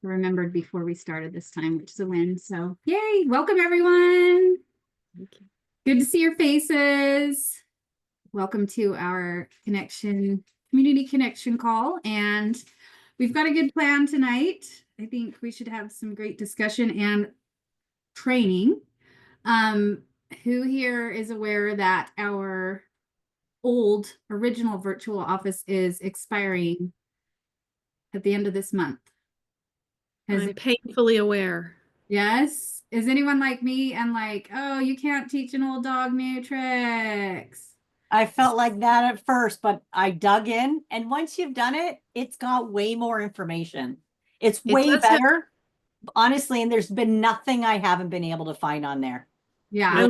remembered before we started this time, which is a win. So yay, welcome everyone. Thank you. Good to see your faces. Welcome to our community connection call. And we've got a good plan tonight. I think we should have some great discussion and training. Who here is aware that our old original virtual office is expiring at the end of this month? I'm painfully aware. Yes. Is anyone like me and like, oh, you can't teach an old dog new tricks? I felt like that at first, but I dug in, and once you've done it, it's got way more information. It's way better, honestly, and there's been nothing I haven't been able to find on there. Yeah.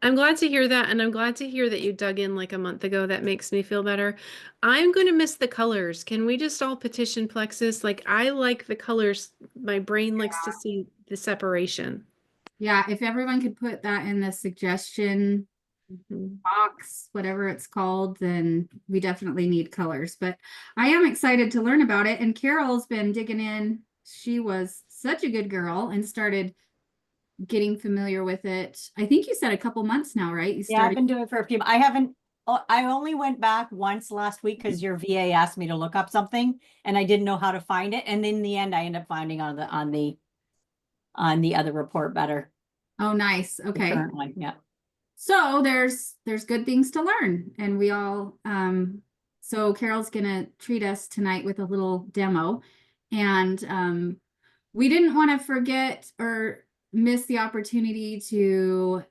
I'm glad to hear that, and I'm glad to hear that you dug in like a month ago. That makes me feel better. I'm going to miss the colors. Can we just all petition Plexus? Like, I like the colors. My brain likes to see the separation. Yeah, if everyone could put that in the suggestion box, whatever it's called, then we definitely need colors. But I am excited to learn about it. And Carol's been digging in. She was such a good girl and started getting familiar with it. I think you said a couple months now, right? You Yeah, I've been doing it for a few. I only went back once last week because your VA asked me to look up something and I didn't know how to find it. And in the end, I ended up finding on the other report better. Oh, nice. Okay. The current one, yeah. So there's good things to learn, and we all so Carol's gonna treat us tonight with a little demo, and we didn't want to forget or miss the opportunity to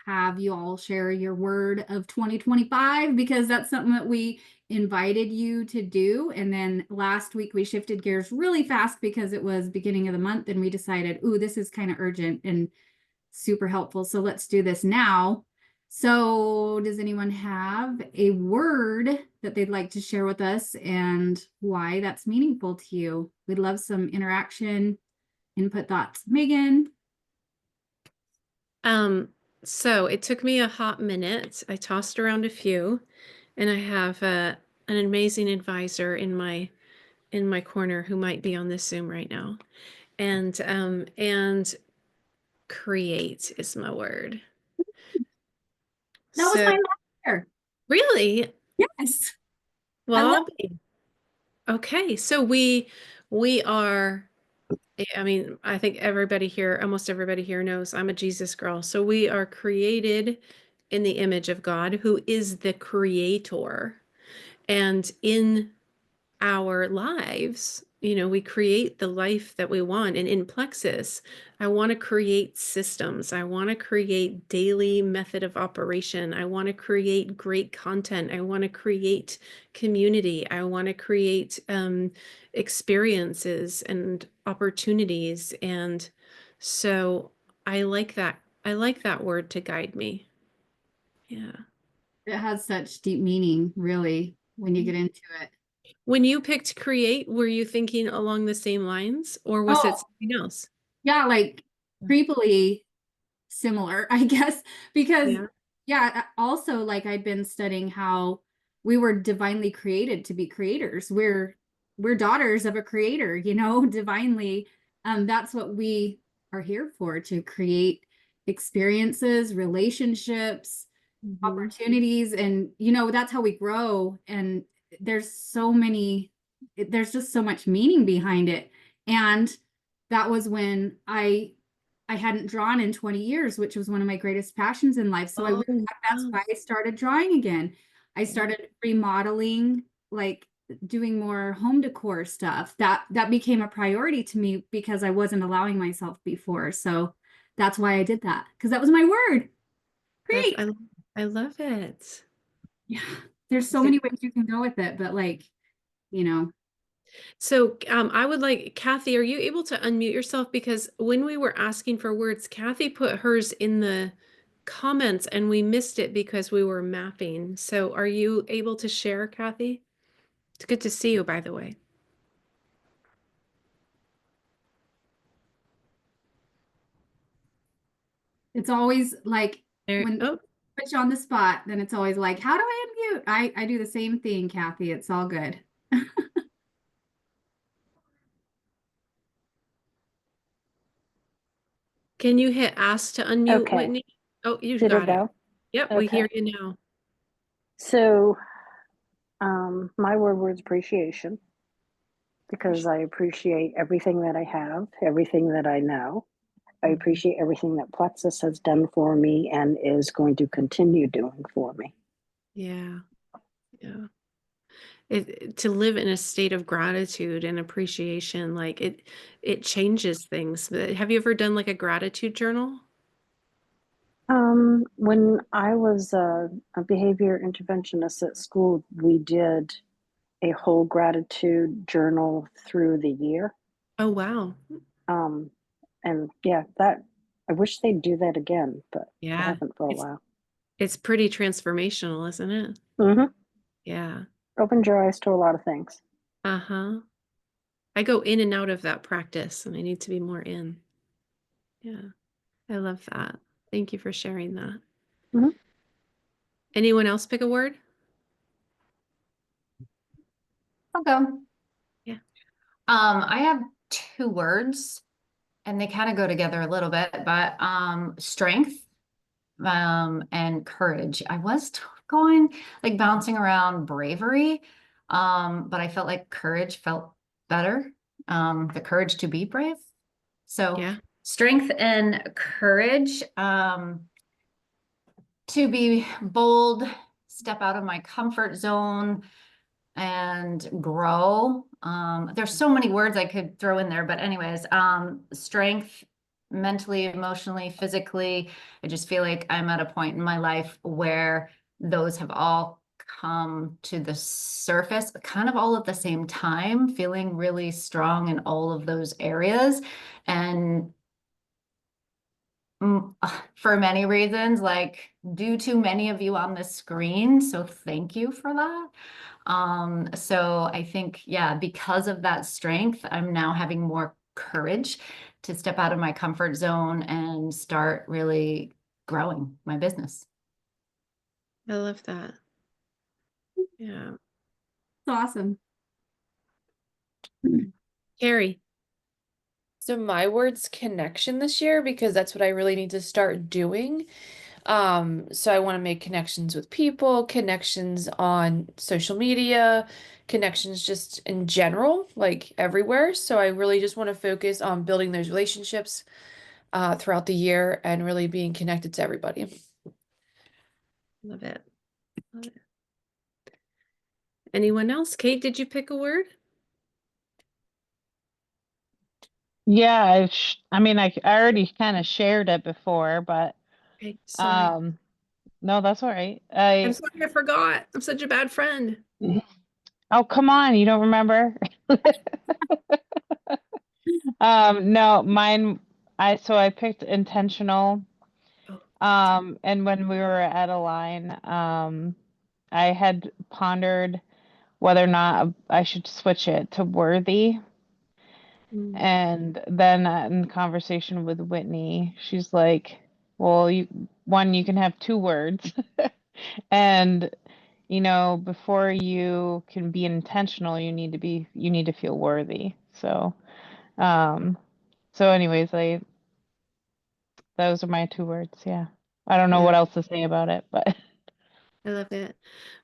have you all share your word of 2025, because that's something that we invited you to do. And then last week we shifted gears really fast because it was beginning of the month, and we decided, ooh, this is kind of urgent and super helpful, so let's do this now. So does anyone have a word that they'd like to share with us and why that's meaningful to you? We'd love some interaction, input, thoughts. Megan? So it took me a hot minute. I tossed around a few, and I have an amazing advisor in my corner who might be on this Zoom right now. And create is my word. That was my answer. Really? Yes. Well, okay. So we are, I mean, I think everybody here, almost everybody here knows I'm a Jesus girl. So we are created in the image of God, who is the creator. And in our lives, we create the life that we want. And in Plexus, I want to create systems. I want to create daily method of operation. I want to create great content. I want to create community. I want to create experiences and opportunities. And so I like that. I like that word to guide me. Yeah. It has such deep meaning, really, when you get into it. When you picked create, were you thinking along the same lines, or was it something else? Yeah, like creepily similar, I guess, because also like I'd been studying how we were divinely created to be creators. We're daughters of a creator, divinely. That's what we are here for, to create experiences, relationships, opportunities, and that's how we grow. And there's just so much meaning behind it. And that was when I hadn't drawn in 20 years, which was one of my greatest passions in life. So that's why I started drawing again. I started remodeling, like doing more home decor stuff. That became a priority to me because I wasn't allowing myself before. So that's why I did that, because that was my word. Great. I love it. Yeah. There's so many ways you can go with it, but So I would like, Kathy, are you able to unmute yourself? Because when we were asking for words, Kathy put hers in the comments and we missed it because we were mapping. So are you able to share, Kathy? It's good to see you, by the way. it's always like when put you on the spot, then it's always like, how do I unmute? I do the same thing, Kathy. It's all good. Can you hit ask to unmute, Okay. Whitney? Oh, you Did it got it. go? Yep, we hear Okay. you now. So, my word was appreciation because I appreciate everything that I have, everything that I know. I Mhm. appreciate everything that Plexus has done for me and is going to continue doing for me. Yeah. Yeah. To live in a state of gratitude and appreciation, like it changes things. But have you ever done like a gratitude journal? When I was a behavior interventionist at school, we did a whole gratitude journal through the year. Oh, wow. Um, and yeah, that I wish they'd do that again, but they Yeah. haven't for a It's while. it's pretty transformational, isn't it? Mm-hmm. Yeah. Opened your eyes to a lot of things. Uh-huh. I go in and out of that practice and I need to be more in. Yeah. I love that. Thank you for sharing that. Mhm. Anyone else pick a word? I'll go. Yeah. I have two words and they kind of go together a little bit, but strength and courage. I was going like bouncing around bravery, but I felt like courage felt better. The courage to be brave. So Yeah. strength and courage, to be bold, step out of my comfort zone and grow. There's so many words I could throw in there, but anyways, strength, mentally, emotionally, physically. I just feel like I'm at a point in my life where those have all come to the surface kind of all at the same time, feeling really strong in all of those areas. And for many reasons, like due to many of you on the screen. So thank you for that. So I think, yeah, because of that strength, I'm now having more courage to step out of my comfort zone and start really growing my business. I love that. Yeah. It's awesome. Carrie. So my word's connection this year because that's what I really need to start doing. So I want to make connections with people, connections on social media, connections just in general, like everywhere. So I really just want to focus on building those relationships throughout the year and really being connected to everybody. Love it. Love it. Anyone else? Kate, did you pick a word? Yeah, I mean, I already kind of shared it before, but Okay, sorry. no, that's all right. I'm sorry I forgot. I'm such a bad friend. Oh, come on, you don't remember? No, mine, I picked intentional. Oh. And when we were at a line, I had pondered whether or not I should switch it to worthy. Mm. And then in conversation with Whitney, she's like, well, you can have two words. And, before you can be intentional, you need to feel worthy. So, anyways, those are my two words. Yeah. I don't know Yeah. what else to say about it, but I love it.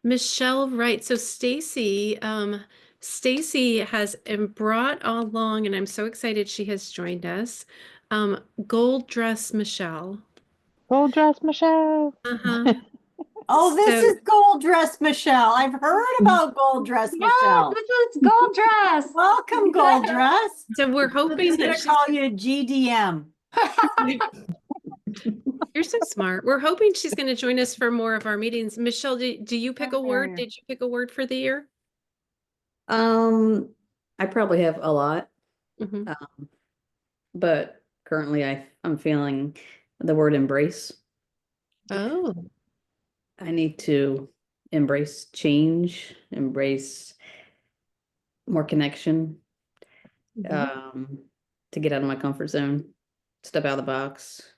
Michelle writes, so Stacy has brought along, and I'm so excited she has joined us. Gold dress Michelle. gold dress, Michelle. Uh-huh. Oh, this So- is Gold Dress Michelle. I've heard about Gold Dress Michelle. this is Gold Dress. Welcome, Gold Dress. So we're I'm hoping just that gonna call you GDM. you're so smart. We're hoping she's going to join us for more of our meetings. Michelle, do you pick a word? Barrier. Did you pick a word for the year? I probably have a lot, Mhm. but currently I'm feeling the word embrace. Oh, I need to embrace change, embrace more connection, Mhm. to get out of my comfort zone, step out of the box.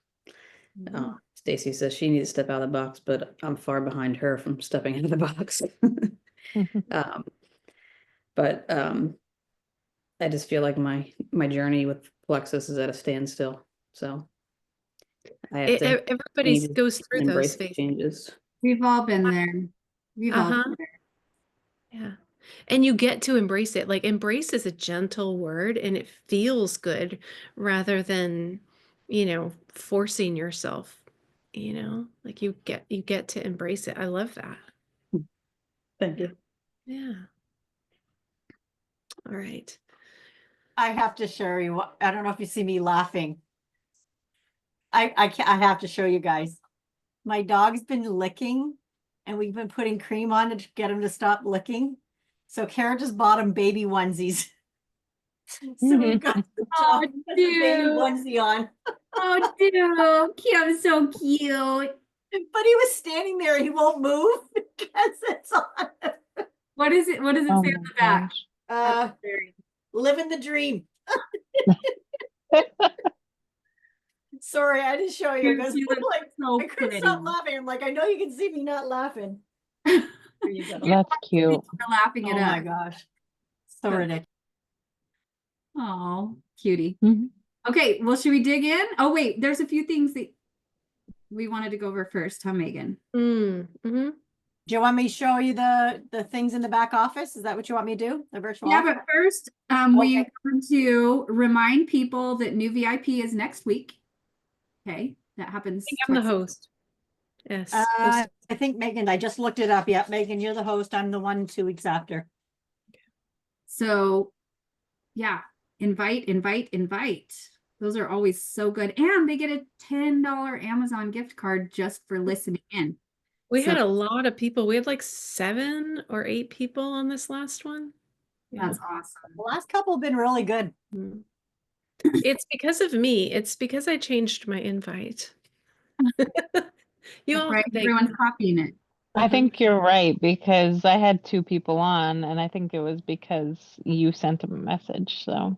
Stacy says she needs to step out of the box, but I'm far behind her from stepping out of the box. But I just feel like my journey with Plexus is at a standstill. So I have to Everybody change goes through and those embrace the phases. changes. We've all been there. We've all Uh-huh. been there. Yeah. And you get to embrace it. Like embrace is a gentle word and it feels good rather than, forcing yourself, like you get to embrace it. I love that. Thank you. Yeah. All right. I have to show you. I don't know if you see me laughing. I have to show you guys. My dog's been licking, and we've been putting cream on to get him to stop licking. So Kara just bought him baby onesies. So we've got the Oh, dog with the baby dude. onesie on. Oh, dude, Kim's so cute. But he was standing there. He won't move because it's on. What is it? What does it Oh say my on the back? Uh, living the dream. Sorry, I didn't show you because You look like so I couldn't stop pretty. laughing. I'm like, I know you can see me not laughing. There you go. That's cute. We're laughing it Oh up. my gosh. So ridiculous. Oh, cutie. Mhm. Okay, well, should we dig in? Oh, wait, there's a few things that we wanted to go over first, huh, Megan? Mm-hmm. Do you want me to show you the things in the back office? Is that what you want me to do? The virtual Yeah, office? but first, we Okay. want to remind people that new VIP is next week. Okay, that happens. I'm the towards- host. Yes. I think Megan, I just looked it up. Yep, Megan, you're the host. I'm the one 2 weeks after. So, yeah, invite. Those are always so good. And they get a $10 Amazon gift card just for listening in. We So- had a lot of people. We had like 7 or 8 people on this last one. That's awesome. The last couple have been really good. Mm. It's because of me. It's because I changed my invite. You That's all right. think Everyone's copying it. I think you're right because I had 2 people on, and I think it was because you sent them a message. So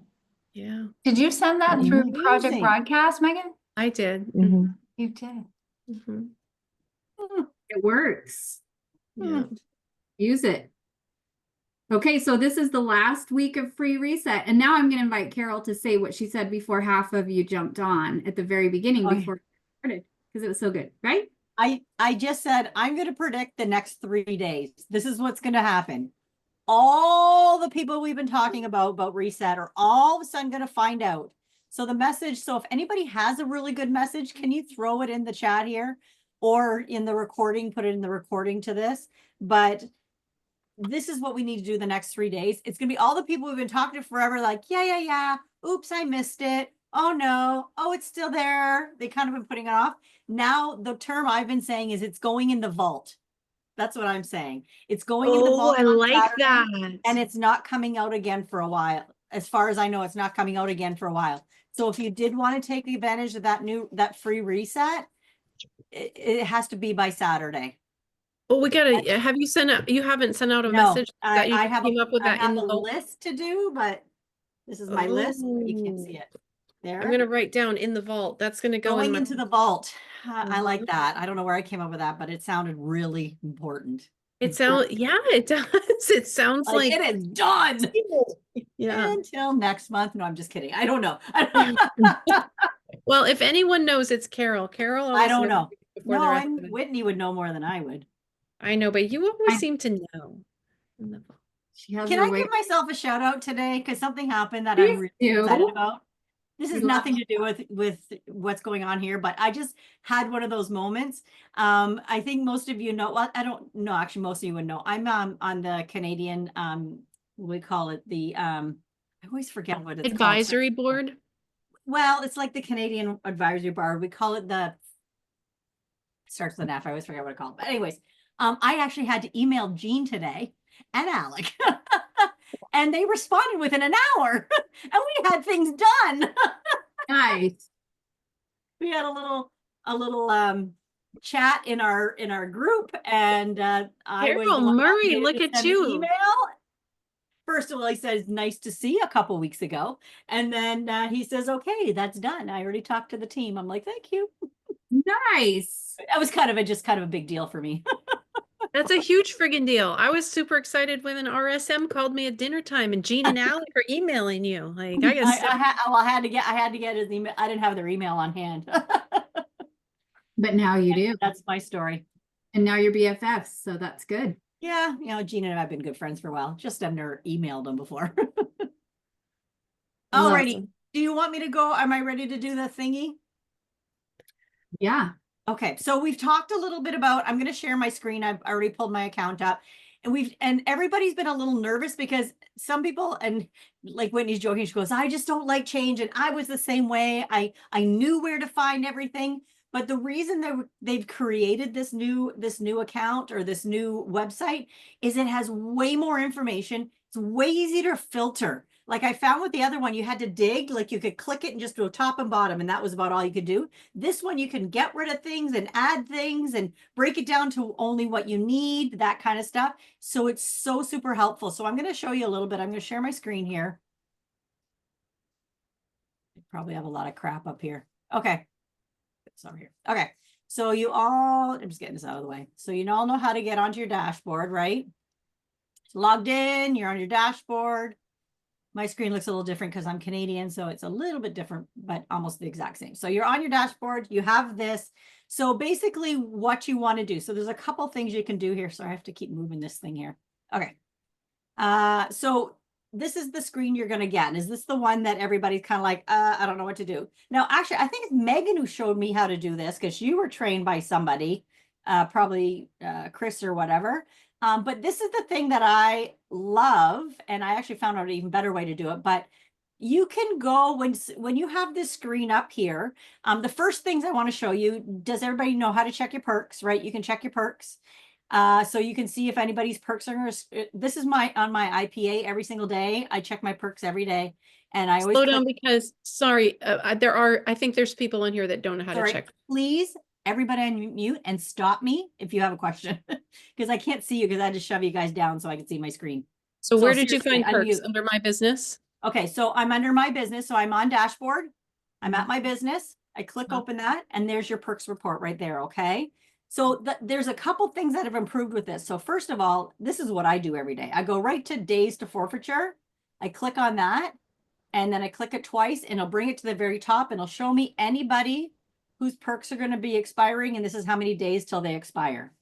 yeah, Did you send that through Project Amazing. Broadcast, Megan? I did. mhm. You did. Mhm. It works. Yeah. Use it. Okay, so this is the last week of free reset. And now I'm going to invite Carol to say what she said before half of you jumped on at the very beginning Okay. before we started, because it was so good, right? I just said, I'm going to predict the next 3 days. This is what's going to happen. All the people we've been talking about reset are all of a sudden going to find out. So the message, so if anybody has a really good message, can you throw it in the chat here or in the recording, put it in the recording to this? But this is what we need to do the next 3 days. It's going to be all the people we've been talking to forever, like, yeah. Oops, I missed it. Oh no. Oh, it's still there. They kind of been putting it off. Now the term I've been saying is it's going in the vault. That's what I'm saying. It's going in the Oh, vault. I on like Saturday, that. and it's not coming out again for a while. As far as I know, it's not coming out again for a while. So if you did want to take advantage of that free reset, it has to be by Saturday. Well, we gotta. Have you sent out? You haven't sent out a No, message that you I have came up with I that in have the a vault? list to do, but this is my list. But you can't Oh. see it. There. I'm gonna write down in the vault. That's gonna go in Going my. into the vault. I like Mhm. that. I don't know where I came up with that, but it sounded really important. It sounds. Yeah, it does. It sounds Like like. it is done. Yeah. Until next month. No, I'm just kidding. I don't know. Well, if anyone knows, it's Carol. Carol. I always don't knows know. before the No, rest and of us. Whitney would know more than I would. I know, but you always I- seem to know. In the vault. She has Can her I way. give myself a shout out today? Because something happened that Please I'm really do. excited about. This has We'd love nothing to do with what's going on here, but I just had one of those moments. I think most of you know, well, I don't know, actually most of you would know. I'm on the Canadian we call it the I always forget what it's Advisory called. board. Well, it's like the Canadian Advisory Board. We call it the starts with an F. I always forget what it's called. But anyways, I actually had to email Jean today and Alec. And they responded within an hour. And we had things done. Nice. We had a little chat in our group, and I was Carol the one that Murray, needed look to at send the you. email. First of all, he says, nice to see you a couple weeks ago. And then he says, okay, that's done. I already talked to the team. I'm like, thank you. Nice. That was just kind of a big deal for me. That's a huge friggin' deal. I was super excited when an RSM called me at dinner time and Jean and Alec are emailing you. Like I guess I had to get his email. I didn't have their email on hand. But now you do. That's my story. And now you're BFFs, so that's good. Yeah, Gina and I have been good friends for a while. Just I've never emailed them before. Alrighty. Awesome. Do you want me to go? Am I ready to do the thingy? Yeah. Okay, so we've talked a little bit about, I'm going to share my screen. I've already pulled my account up, and everybody's been a little nervous because some people, and like Whitney's joking, she goes, I just don't like change. And I was the same way. I knew where to find everything. But the reason they've created this new account or this new website is it has way more information. It's way easier to filter. Like I found with the other one, you had to dig, like you could click it and just go top and bottom, and that was about all you could do. This one, you can get rid of things and add things and break it down to only what you need, that kind of stuff. So it's so super helpful. So I'm going to show you a little bit. I'm going to share my screen here. I probably have a lot of crap up here. Okay. It's over here. Okay. So I'm just getting this out of the way. So you all know how to get onto your dashboard, right? Logged in, you're on your dashboard. My screen looks a little different because I'm Canadian, so it's a little bit different, but almost the exact same. So you're on your dashboard, you have this. So basically what you want to do. So there's a couple things you can do here. So I have to keep moving this thing here. Okay. So this is the screen you're going to get. And is this the one that everybody's kind of like, I don't know what to do. Now, actually, I think it's Megan who showed me how to do this because you were trained by somebody, probably Chris or whatever. But this is the thing that I love, and I actually found out an even better way to do it. But you can go when you have this screen up here. The first things I want to show you, does everybody know how to check your perks, right? You can check your perks. So you can see if anybody's perks are, this is on my IPA every single day. I check my perks every day. And I always Slow down because, sorry, I think there's people in here that don't know how to check. Please, everybody on mute and stop me if you have a question because I can't see you because I had to shove you guys down so I can see my screen. So where did you seriously, find perks? unmute. Under my business? Okay, so I'm under my business. So I'm on dashboard. I'm at my business. I click open that and there's your perks report right there. Okay. So there's a couple things that have improved with this. So first of all, this is what I do every day. I go right to days to forfeiture. I click on that and then I click it twice and it'll bring it to the very top and it'll show me anybody whose perks are going to be expiring. And this is how many days till they expire.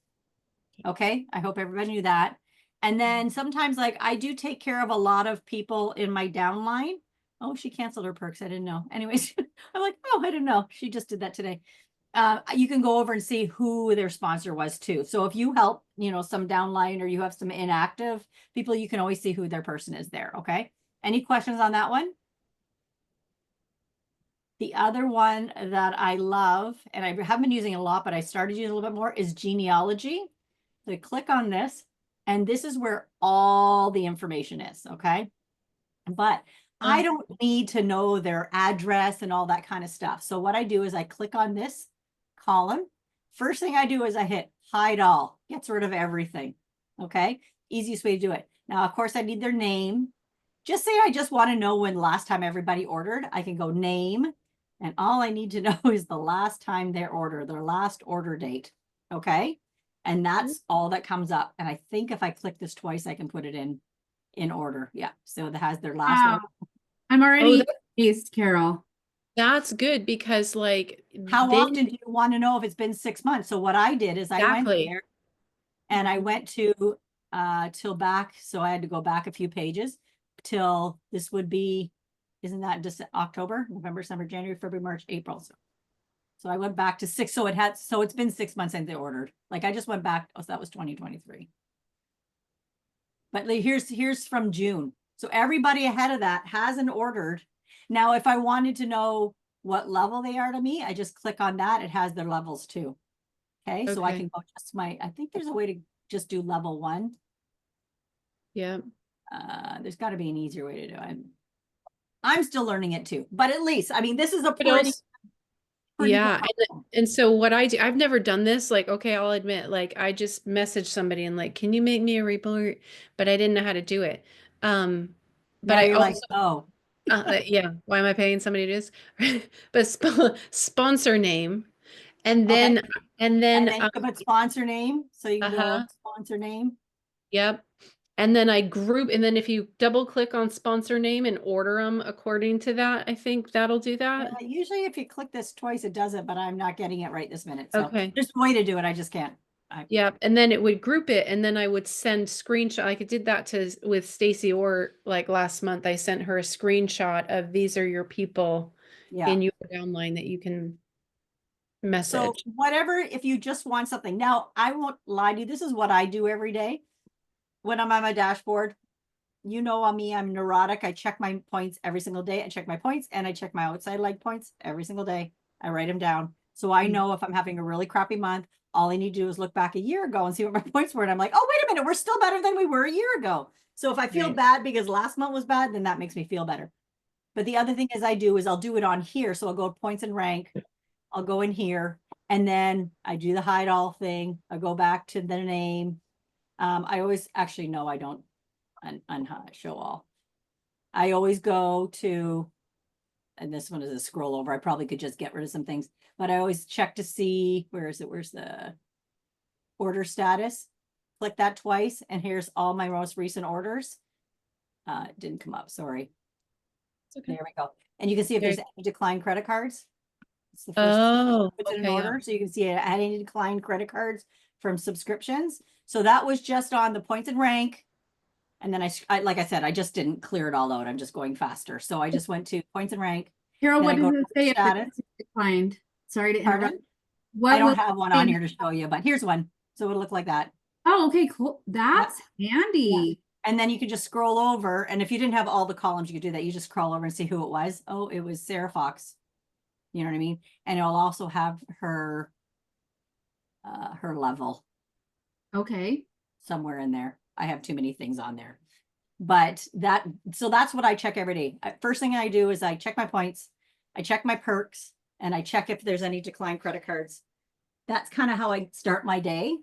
Okay. I hope everybody knew that. And then sometimes like I do take care of a lot of people in my downline. Oh, she canceled her perks. I didn't know. Anyways, I'm like, oh, I didn't know. She just did that today. You can go over and see who their sponsor was too. So if you help, some downline or you have some inactive people, you can always see who their person is there. Okay. Any questions on that one? The other one that I love, and I haven't been using it a lot, but I started using a little bit more, is genealogy. So I click on this, and this is where all the information is. Okay. But I don't need to know their address and all that kind of stuff. So what I do is I click on this column. First thing I do is I hit hide all, gets rid of everything. Okay. Easiest way to do it. Now, of course, I need their name. Just say I just want to know when last time everybody ordered. I can go name. And all I need to know is the last time they ordered, their last order date. Okay. And that's all that comes up. And I think if I click this twice, I can put it in order. Yeah. So that has their last Wow. order. I'm already amazed, Carol. That's good because like How often do you want to know if it's been 6 months? So what I did is I went Exactly. there and I went to till back. So I had to go back a few pages till this would be, isn't that just October, November, December, January, February, March, April. So I went back to 6. So it's been 6 months since they ordered. Like I just went back. Oh, so that was 2023. But like, here's from June. So everybody ahead of that hasn't ordered. Now, if I wanted to know what level they are to me, I just click on that. It has their levels too. Okay. So I Okay. can go just I think there's a way to just do level 1. Yeah. There's got to be an easier way to do it. I'm still learning it too, but at least, I mean, this is a But pretty also- Yeah. And so what I do, I've never done this. Like, okay, I'll admit, like I just messaged somebody and like, can you make me a report? But I didn't know how to do it. But now I you're also, like, oh, yeah, why am I paying somebody to do this? But sponsor name. And okay. then, and then, And then you can put sponsor name. So you can go uh-huh. sponsor name. Yep. And then I group, and then if you double click on sponsor name and order them according to that, I think that'll do that. Usually if you click this twice, it does it, but I'm not getting it right this minute. So Okay. there's a way to do it. I just can't. Yeah, and then it would group it, and then I would send screenshot. Like I did that to with Stacy, or like last month, I sent her a screenshot of these are your people Yeah. in your downline that you can So message. whatever, if you just want something. Now, I won't lie to you. This is what I do every day when I'm on my dashboard. You know, on me, I'm neurotic. I check my points every single day. I check my points and I check my outside leg points every single day. I write them down. So I Mm. know if I'm having a really crappy month, all I need to do is look back a year ago and see what my points were. And I'm like, oh, wait a minute, we're still better than we were a year ago. So if I feel Right. bad because last month was bad, then that makes me feel better. But the other thing is I'll do it on here. So I'll go points and rank. I'll go in here and then I do the hide all thing. I go back to the name. I always actually, no, I don't show all. I always go to, and this one is a scroll over. I probably could just get rid of some things, but I always check to see, where is it? Where's the order status? Click that twice and here's all my most recent orders. It didn't come up, sorry. Okay. There we go. And you can see if There- there's any declined credit cards. It's the first Oh, puts it in okay, yeah. order. So you can see it had any declined credit cards from subscriptions. So that was just on the points and rank. And then I like I said, I just didn't clear it all out. I'm just going faster. So I just went to points and rank. Carol, Then what I go does to it say if status. it's declined? Sorry to Pardon? interrupt. What I don't will have one say on in- here to show you, but here's one. So it'll look like that. Oh, okay, cool. That's handy. And then you could just scroll over. And if you didn't have all the columns, you could do that. You just scroll over and see who it was. Oh, it was Sarah Fox. You know what I mean? And it'll also have her level Okay. somewhere in there. I have too many things on there. But so that's what I check every day. First thing I do is I check my points, I check my perks, and I check if there's any declined credit cards. That's kind of how I start my day.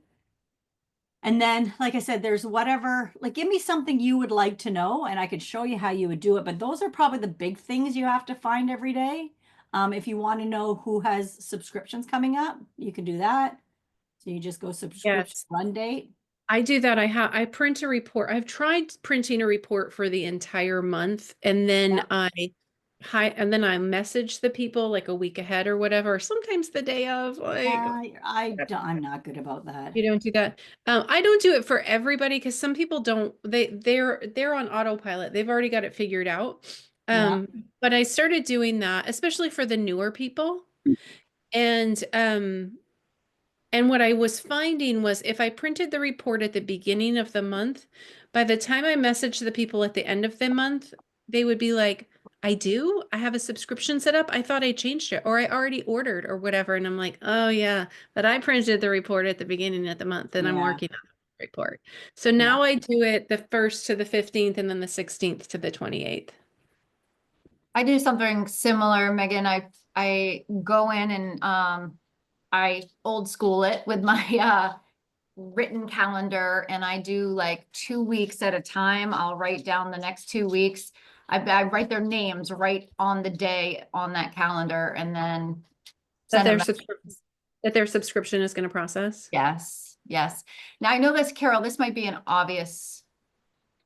And then, like I said, there's whatever, like, give me something you would like to know, and I could show you how you would do it. But those are probably the big things you have to find every day. If you want to know who has subscriptions coming up, you can do that. So you just go subscription Yes. run date. I do that. I print a report. I've tried printing a report for the entire month, and then I message the people like a week ahead or whatever, sometimes the day of, like. I'm not good about that. You don't do that. I don't do it for everybody because some people don't. They're on autopilot. They've already got it figured out. Yeah. But I started doing that, especially for the newer people. And what I was finding was if I printed the report at the beginning of the month, by the time I messaged the people at the end of the month, they would be like, I have a subscription set up. I thought I changed it, or I already ordered or whatever. And I'm like, oh yeah, but I printed the report at the beginning of the month and I'm Yeah. working on the report. So now I do it the 1st to the 15th and then the 16th to the 28th. I do something similar, Megan. I go in and I old school it with my written calendar, and I do like 2 weeks at a time. I'll write down the next 2 weeks. I write their names right on the day on that calendar, and then That send their them. subscription is going to process. Yes, yes. Now I know this, Carol, this might be an obvious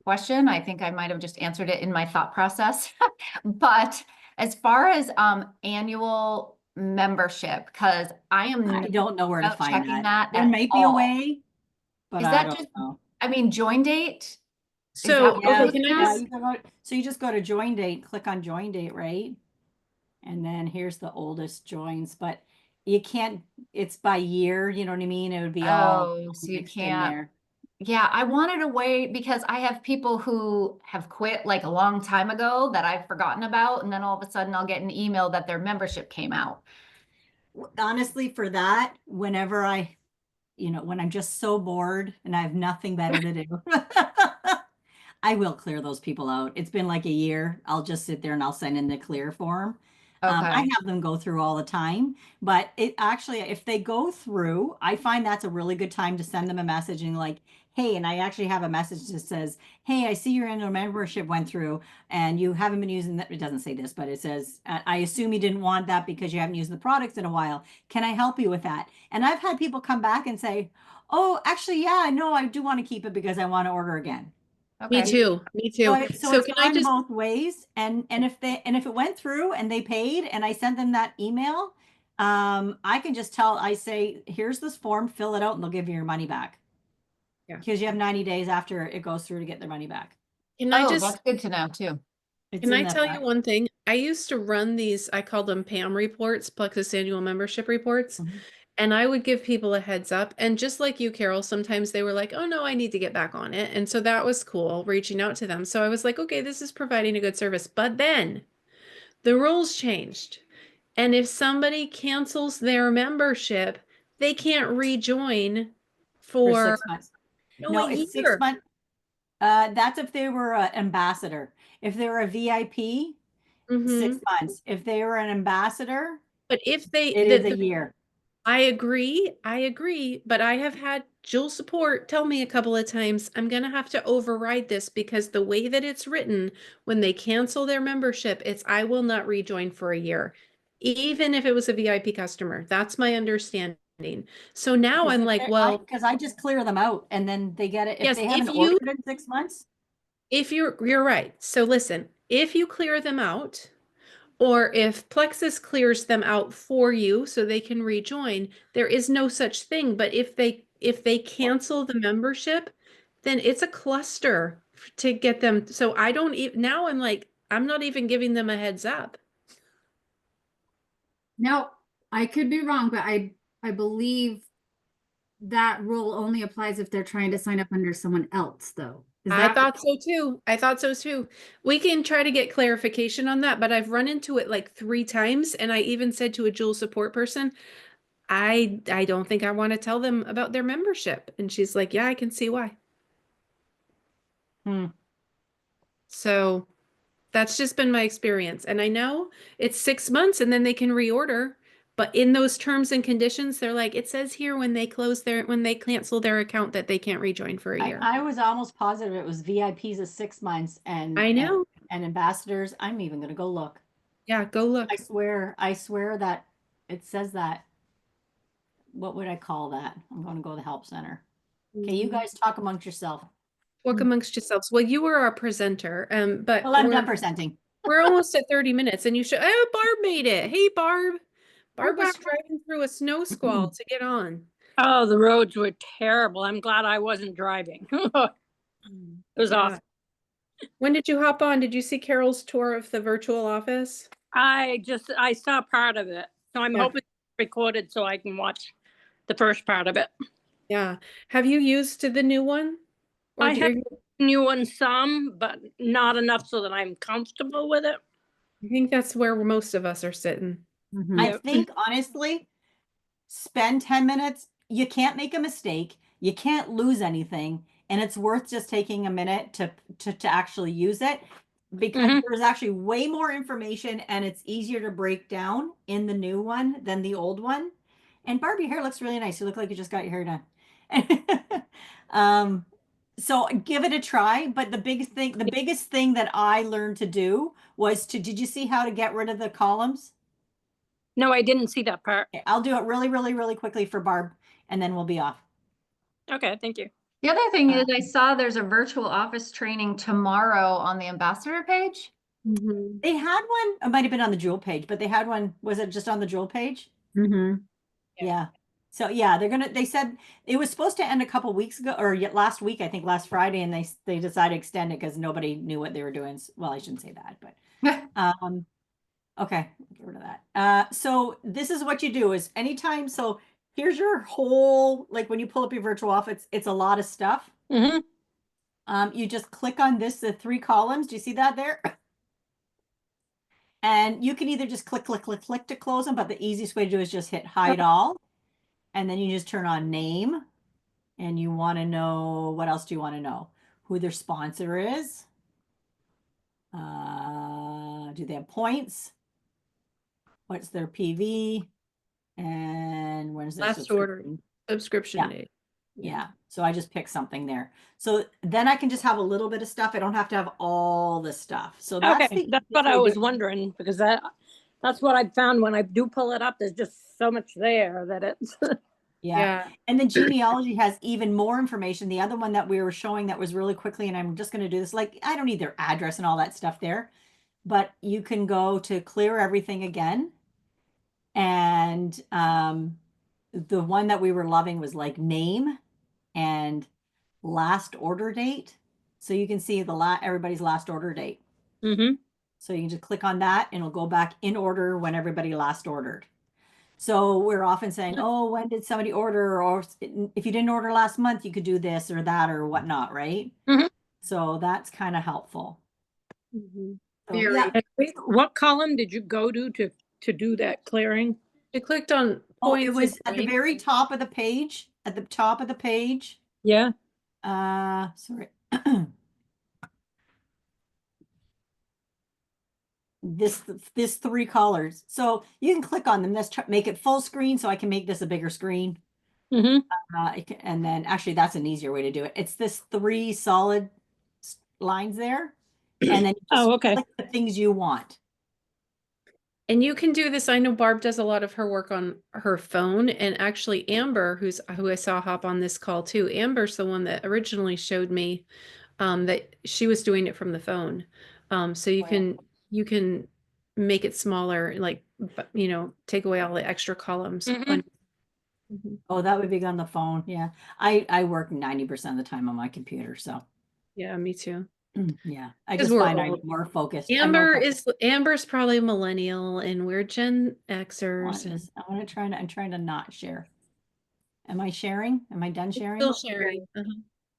question. I think I might have just answered it in my thought process. But as far as annual membership, because I don't know where to about find checking that There at might be a all. way, but Is I that don't just- know. I mean, join date. So, that Yeah, okay, can I just, so you just go to join date, click on join date, right? And then here's the oldest joins, but you can't, it's by year, you know what I mean? It would be all Oh, so you mixed in can't. there. Yeah, I wanted a way because I have people who have quit like a long time ago that I've forgotten about, and then all of a sudden I'll get an email that their membership came out. Honestly, for that, whenever when I'm just so bored and I have nothing better to do, I will clear those people out. It's been like a year. I'll just sit there and I'll send in the clear form. I Okay. have them go through all the time, but it actually, if they go through, I find that's a really good time to send them a message and like, hey, and I actually have a message that says, hey, I see your annual membership went through and you haven't been using that. It doesn't say this, but it says, I assume you didn't want that because you haven't used the products in a while. Can I help you with that? And I've had people come back and say, oh, actually, yeah, no, I do want to keep it because I want to order again. Me Okay. too. Me So, too. so So it's can I gone just, both ways, and if it went through and they paid and I sent them that email, I can just I say, here's this form, fill it out, and they'll give you your money back. Yeah. Because you have 90 days after it goes through to get their money back. can I Oh, just, that's good to know too. It's can in I that tell back. you one thing? I used to run these, I called them PAM reports, Plexus Annual Membership Reports. Mhm. And I would give people a heads up. And just like you, Carol, sometimes they were like, oh no, I need to get back on it. And so that was cool, reaching out to them. So I was like, okay, this is providing a good service. But then the rules changed. And if somebody cancels their membership, they can't rejoin For for 6 months. no, No, a it's 6 year. months. That's if they were an ambassador. If they were a VIP, 6 Mhm. months. If they were an ambassador, But if they, it is a year. I agree, but I have had Jill support tell me a couple of times, I'm gonna have to override this because the way that it's written, when they cancel their membership, it's I will not rejoin for a year, even if it was a VIP customer. That's my understanding. So now I'm like, well, Because I just clear them out and then they get it. If yes, they if haven't you, ordered in 6 months, if you're right. So listen, if you clear them out, or if Plexus clears them out for you so they can rejoin, there is no such thing. But if they cancel the membership, then it's a cluster to get them. So I don't even now I'm like, I'm not even giving them a heads up. No, I could be wrong, but I believe that rule only applies if they're trying to sign up under someone else, though. Is I that thought so too. I thought so too. We can try to get clarification on that, but I've run into it like 3 times. And I even said to a Juul support person, I don't think I want to tell them about their membership. And she's like, yeah, I can see why. Hmm. So that's just been my experience. And I know it's 6 months and then they can reorder, but in those terms and conditions, they're like, it says here when they when they cancel their account that they can't rejoin for a year. I was almost positive it was VIPs is 6 months and I know. and ambassadors. I'm even gonna go look. Yeah, go look. I swear that it says that. What would I call that? I'm gonna go to the help center. Okay, you guys talk amongst yourself. Work amongst yourselves. Well, you were our presenter, but Well, I'm done presenting. we're almost at 30 minutes and you should, oh, Barb made it. Hey, Barb. Barb was driving through a snow squall to get on. Oh, the roads were terrible. I'm glad I wasn't driving. It was Yeah. awesome. When did you hop on? Did you see Carol's tour of the virtual office? I saw part of it. So I'm Yeah. hoping it's recorded so I can watch the first part of it. Yeah. Have you used the new one? Or I do have you- new one some, but not enough so that I'm comfortable with it. I think that's where most of us are sitting. Mhm. I Yep. think honestly, spend 10 minutes. You can't make a mistake. You can't lose anything. And it's worth just taking a minute to actually use it because Mhm. there's actually way more information and it's easier to break down in the new one than the old one. And Barb, your hair looks really nice. You look like you just got your hair done. So give it a try. But the biggest thing that I learned to do was did you see how to get rid of the columns? No, I didn't see that part. Okay, I'll do it really, really, really quickly for Barb, and then we'll be off. Okay, thank you. The other thing is I saw there's a virtual office training tomorrow on the ambassador page. They had one, it might have been on the Juul page, but they had one, was it just on the Juul page? Mhm. Yeah. So yeah, they said it was supposed to end a couple weeks ago or yet last week, I think last Friday, and they decided to extend it because nobody knew what they were doing. Well, I shouldn't say that, but okay, get rid of that. So this is what you do is anytime, so here's your whole, like when you pull up your virtual office, it's a lot of stuff. Mhm. You just click on the 3 columns. Do you see that there? And you can either just click to close them, but the easiest way to do is just hit hide all. And then you just turn on name. And you want to know, what else do you want to know? Who their sponsor is. Do they have points? What's their PV? And when's their Last order. subscription? Subscription Yeah. date. Yeah. So I just picked something there. So then I can just have a little bit of stuff. I don't have to have all the stuff. So that's Okay, that's what I was wondering because that's what I found when I do pull it up. There's just so much there that it's Yeah. And the genealogy has even more information. The other one that we were showing that was really quickly, and I'm just going to do this, like, I don't need their address and all that stuff there, but you can go to clear everything again. And the one that we were loving was like name and last order date. So you can see everybody's last order date. Mm-hmm. So you can just click on that and it'll go back in order when everybody last ordered. So we're often saying, oh, when did somebody order? Or if you didn't order last month, you could do this or that or whatnot, right? Mhm. So that's kind of helpful. Mhm. So, Very yeah. And what column did you go to do that clearing? I clicked on Oh, it points was and at the rank. very top of the page, at the top of the page. Yeah. Sorry. This three colors. So you can click on them. Let's make it full screen so I can make this a bigger screen. Mm-hmm. And then actually that's an easier way to do it. It's this three solid lines there. And then you just Oh, okay. click the things you want. And you can do this. I know Barb does a lot of her work on her phone, and actually Amber, who I saw hop on this call too. Amber's the one that originally showed me that she was doing it from the phone. So you can make it smaller, like take away all the extra columns. Mhm. Mhm. Oh, that would be on the phone. Yeah. I work 90% of the time on my computer. So Yeah, me too. yeah, I 'Cause just we're find I'm old. more focused. I'm more Amber's probably a millennial, and we're Gen Xers. And I'm trying to not share. Am I sharing? Am I done sharing? still sharing.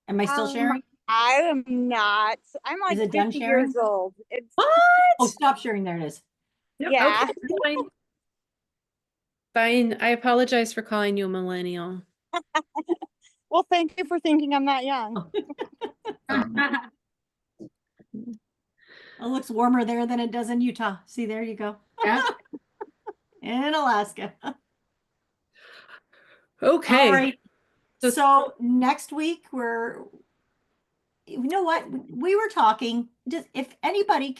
Am I still sharing? I am not. I'm like Is it done 50 sharing? years old. It's Oh, What? stop sharing. There it is. yeah. Okay, fine. Fine. I apologize for calling you a millennial. Well, thank you for thinking I'm that young. It looks warmer there than it does in Utah. See, there you go. Yep. In Alaska. Okay. All right. So- So next week you know what? We were talking, just if anybody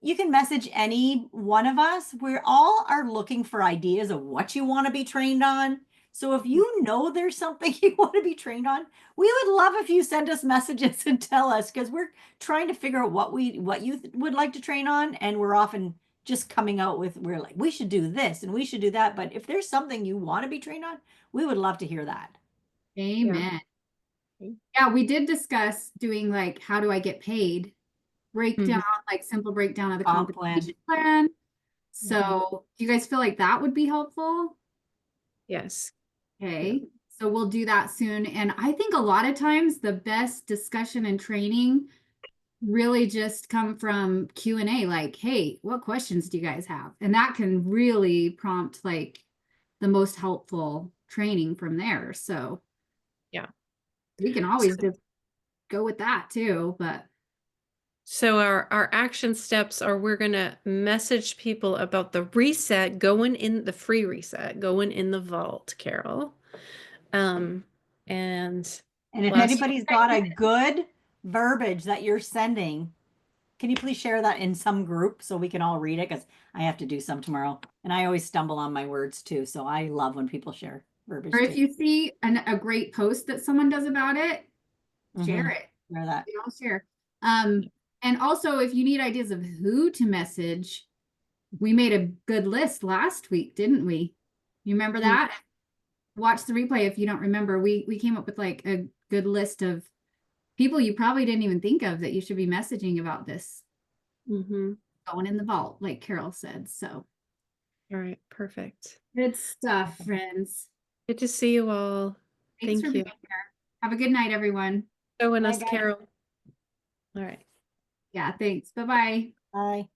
you can message any one of us. We all are looking for ideas of what you want to be trained on. So if you know there's something you want to be trained on, we would love if you send us messages and tell us, because we're trying to figure out what you would like to train on, and we're often just coming out with, we're like, we should do this and we should do that. But if there's something you want to be trained on, we would love to hear that. Amen. Yeah, we did discuss doing like, how do I get paid? Breakdown, like simple breakdown of the Comp plan. compensation plan. So do you guys feel like that would be helpful? Yes. Okay, so we'll do that soon. And I think a lot of times the best discussion and training really just come from Q&A, like, hey, what questions do you guys have? And that can really prompt like the most helpful training from there. So Yeah. we can always just go with that too, but So our action steps are, we're going to message people about the reset going in, the free reset going in the vault, Carol. And if last- anybody's got a good verbiage that you're sending, can you please share that in some group so we can all read it? Because I have to do some tomorrow, and I always stumble on my words too. So I love when people share verbiage. or if too. you see a great post that someone does about it, share it. Share that. We all share. And also if you need ideas of who to message, we made a good list last week, didn't we? You remember that? Watch the replay if you don't remember. We came up with like a good list of people you probably didn't even think of that you should be messaging about this going in the vault, like Carol said. So All right, perfect. good stuff, friends. Good to see you all. Thanks Thank for you. being here. Have a good night, everyone. Showing Bye, us, guys. Carol. All right. Yeah, thanks. Bye-bye. Bye.